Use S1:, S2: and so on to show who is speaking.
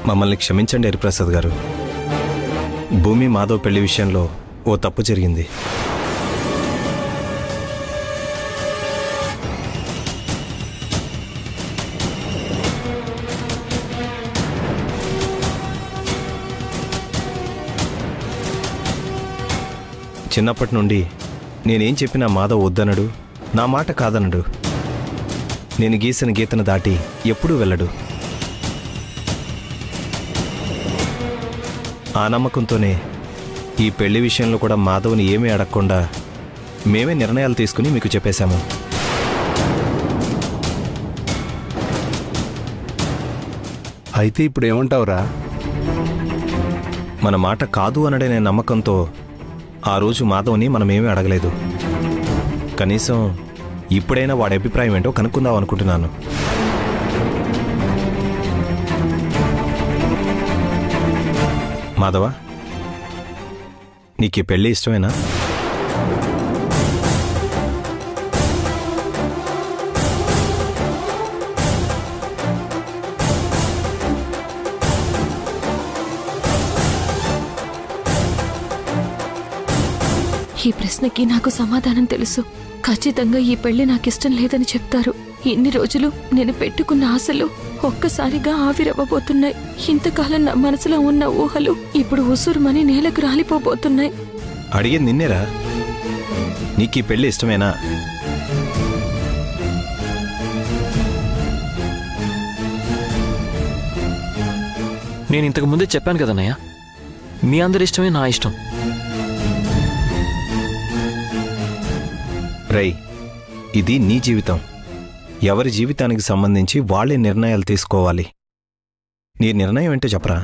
S1: మమ్మల్ని క్షమించండి హరిప్రసాద్ గారు. భూమి మాధవ్ పెళ్లి విషయంలో ఓ తప్పు జరిగింది. చిన్నప్పటి నుండి నేనేం చెప్పినా మాధవ్ వద్దనడు, నా మాట కాదనడు. నేను గీసిన గీతను దాటి ఎప్పుడూ వెళ్ళడు. ఆ నమ్మకంతోనే ఈ పెళ్లి విషయంలో కూడా మాధవ్ని ఏమీ అడగకుండా మేమే నిర్ణయాలు తీసుకుని మీకు చెప్పేశాము.
S2: అయితే ఇప్పుడు ఏమంటావురా?
S1: మన మాట కాదు అనడనే నమ్మకంతో ఆ రోజు మాధవ్ని మనమేమీ అడగలేదు. కనీసం ఇప్పుడైనా వాడి అభిప్రాయం ఏంటో కనుక్కుందాం అనుకుంటున్నాను. మాధవ, నీకు ఈ పెళ్ళి ఇష్టమేనా?
S3: ఈ ప్రశ్నకి నాకు సమాధానం తెలుసు. ఖచ్చితంగా ఈ పెళ్లి నాకిష్టం లేదని చెప్తారు. ఇన్ని రోజులు నేను పెట్టుకున్న ఆశలు ఒక్కసారిగా ఆవిరవ్వబోతున్నాయి. ఇంతకాలం నా మనసులో ఉన్న ఊహలు ఇప్పుడు ఉసురుమని నేలకు రాలిపోబోతున్నాయి.
S1: అడిగేది నిన్నేరా, నీకు ఈ పెళ్లి ఇష్టమేనా?
S4: నేను ఇంతకు ముందే చెప్పాను కదన్నయ్య, మీ అందరి ఇష్టమే నా ఇష్టం.
S1: రై, ఇది నీ జీవితం. ఎవరి జీవితానికి సంబంధించి వాళ్ళే నిర్ణయాలు తీసుకోవాలి. నీ నిర్ణయం ఏంటో చెప్పరా?